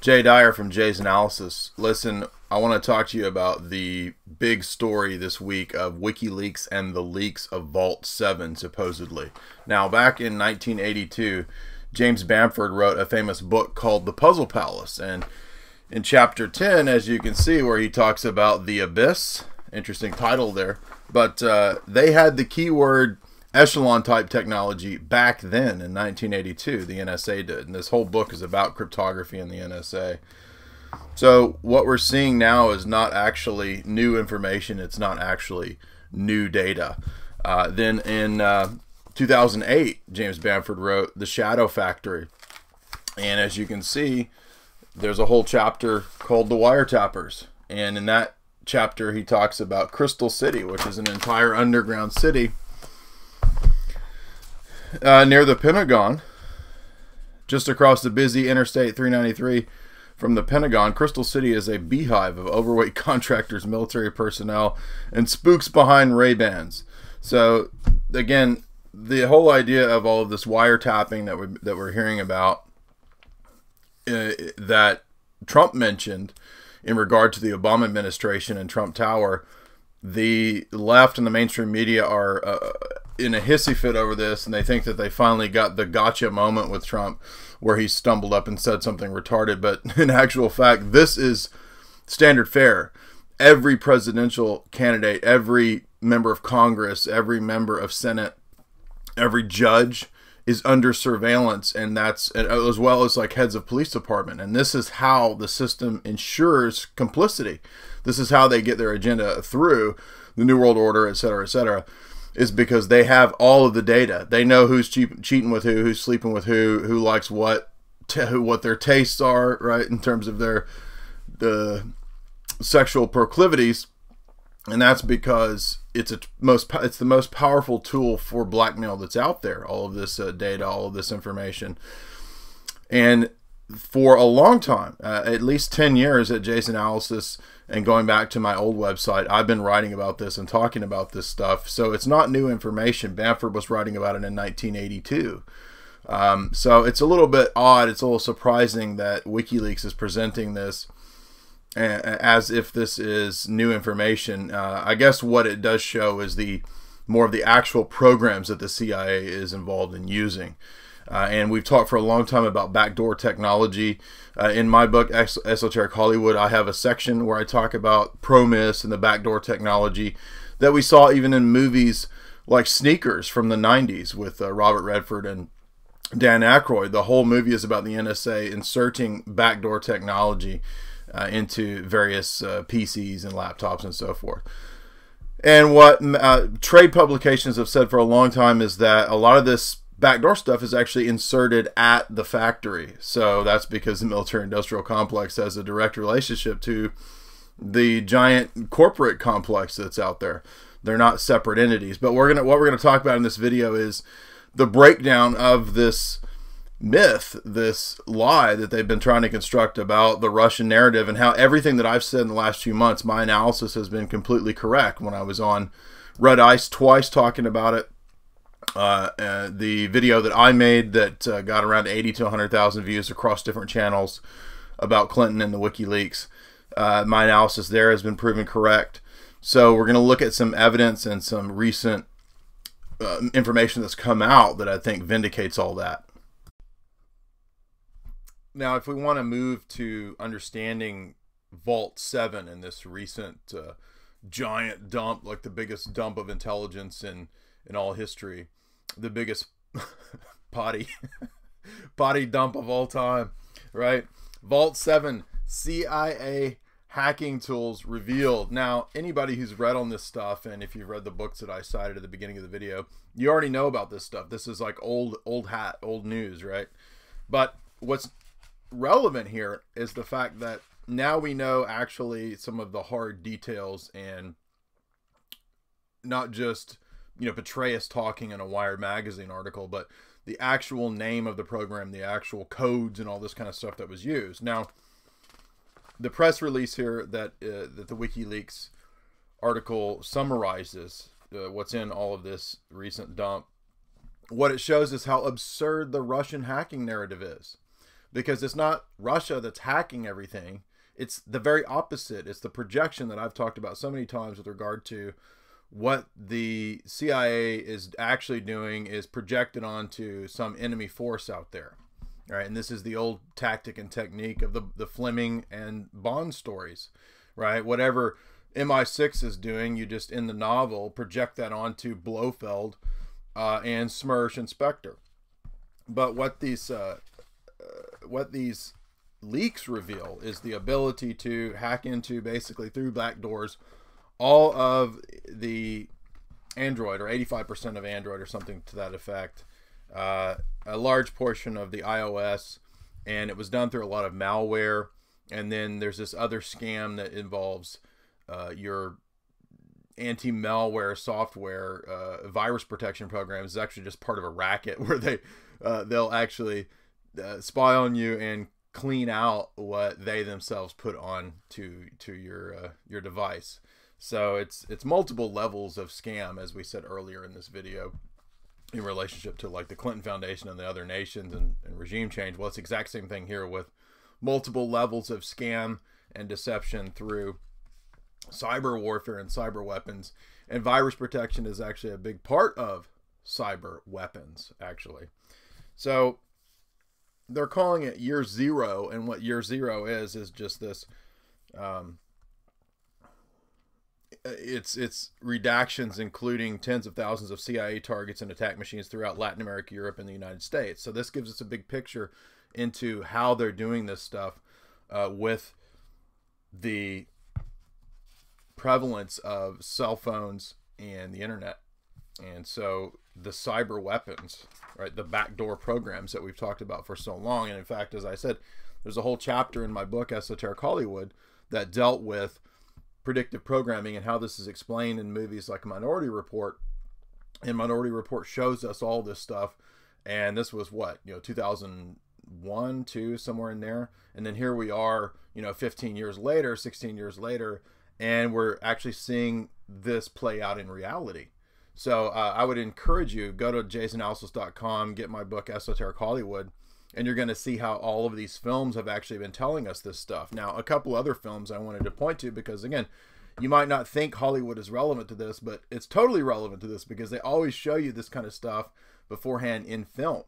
Jay Dyer from Jay's Analysis. Listen, I want to talk to you about the big story this week of WikiLeaks and the leaks of Vault 7, supposedly. Now, back in 1982, James Bamford wrote a famous book called The Puzzle Palace. And in chapter 10, as you can see, where he talks about the abyss, interesting title there, but they had the keyword echelon type technology back then in 1982, the NSA did. And this whole book is about cryptography in the NSA. So what we're seeing now is not actually new information. It's not actually new data. Then in 2008, James Bamford wrote The Shadow Factory. And as you can see, there's a whole chapter called The Wiretappers. And in that chapter, he talks about Crystal City, which is an entire underground city near the Pentagon, just across the busy Interstate 393 from the Pentagon. Crystal City is a beehive of overweight contractors, military personnel, and spooks behind Ray-Bans. So, again, the whole idea of all of this wiretapping that we're hearing about, that Trump mentioned in regard to the Obama administration and Trump Tower, the left and the mainstream media are in a hissy fit over this, and they think that they finally got the gotcha moment with Trump where he stumbled up and said something retarded. But in actual fact, this is standard fare. Every presidential candidate, every member of Congress, every member of Senate, every judge is under surveillance, and that's as well as like heads of police department. And this is how the system ensures complicity. This is how they get their agenda through the New World Order, etc., is because they have all of the data. They know who's cheating with who's sleeping with who likes what their tastes are, right, in terms of their sexual proclivities. And that's because it's the most powerful tool for blackmail that's out there. All of this data, all of this information, and for a long time, at least 10 years at Jay's Analysis, and going back to my old website, I've been writing about this and talking about this stuff. So it's not new information. Bamford was writing about it in 1982. So it's a little bit odd. It's a little surprising that WikiLeaks is presenting this as if this is new information. I guess what it does show is more of the actual programs that the CIA is involved in using. And we've talked for a long time about backdoor technology. In my book, Esoteric Hollywood, I have a section where I talk about PROMIS and the backdoor technology that we saw even in movies like Sneakers from the 90s with Robert Redford and Dan Aykroyd. The whole movie is about the NSA inserting backdoor technology into various PCs and laptops and so forth. And what trade publications have said for a long time is that a lot of this backdoor stuff is actually inserted at the factory. So that's because the military-industrial complex has a direct relationship to the giant corporate complex that's out there. They're not separate entities. But what we're gonna talk about in this video is the breakdown of this myth, this lie that they've been trying to construct about the Russian narrative, and how everything that I've said in the last few months, my analysis has been completely correct. When I was on Red Ice twice talking about it, the video that I made that got around 80 to 100,000 views across different channels about Clinton and the WikiLeaks, my analysis there has been proven correct. So we're going to look at some evidence and some recent information that's come out that I think vindicates all that. Now, if we want to move to understanding Vault 7 and this recent giant dump, like the biggest dump of intelligence in all history, the biggest potty dump of all time, right? Vault 7, CIA hacking tools revealed. Now, anybody who's read on this stuff, and if you've read the books that I cited at the beginning of the video, you already know about this stuff. This is like old hat, old news, right? But what's relevant here is the fact that now we know actually some of the hard details, and not just, you know, Petraeus talking in a Wired magazine article, but the actual name of the program, the actual codes and all this kind of stuff that was used. Now, the press release here that the WikiLeaks article summarizes what's in all of this recent dump. What it shows is how absurd the Russian hacking narrative is. because it's not Russia that's hacking everything. It's the very opposite. It's the projection that I've talked about so many times with regard to what the CIA is actually doing is projected onto some enemy force out there. All right, and this is the old tactic and technique of the Fleming and Bond stories, right? Whatever MI6 is doing, you just in the novel project that onto Blofeld and Smersh and Spectre. But what these leaks reveal is the ability to hack into, basically through back doors, all of the Android, or 85% of Android or something to that effect, a large portion of the iOS, and it was done through a lot of malware. And then there's this other scam that involves your anti-malware software virus protection programs is actually just part of a racket where they'll actually spy on you and clean out what they themselves put on to your device. So it's multiple levels of scam, as we said earlier in this video, in relationship to like the Clinton Foundation and the other nations and regime change. Well, it's the exact same thing here with multiple levels of scam and deception through cyber warfare and cyber weapons. And virus protection is actually a big part of cyber weapons, actually. So they're calling it year zero, and what year zero is just this it's redactions, including tens of thousands of CIA targets and attack machines throughout Latin America, Europe, and the United States. So this gives us a big picture into how they're doing this stuff with the prevalence of cell phones and the internet. And so the cyber weapons, right, the backdoor programs that we've talked about for so long. And in fact, as I said, there's a whole chapter in my book, Esoteric Hollywood, that dealt with predictive programming and how this is explained in movies like Minority Report. And Minority Report shows us all this stuff. And this was what, 2001, 2, somewhere in there. And then here we are, 15 years later, 16 years later, and we're actually seeing this play out in reality. So I would encourage you, go to jasonalsos.com, get my book, Esoteric Hollywood, and you're going to see how all of these films have actually been telling us this stuff. Now, a couple other films I wanted to point to, because again, you might not think Hollywood is relevant to this, but it's totally relevant to this because they always show you this kind of stuff beforehand in film.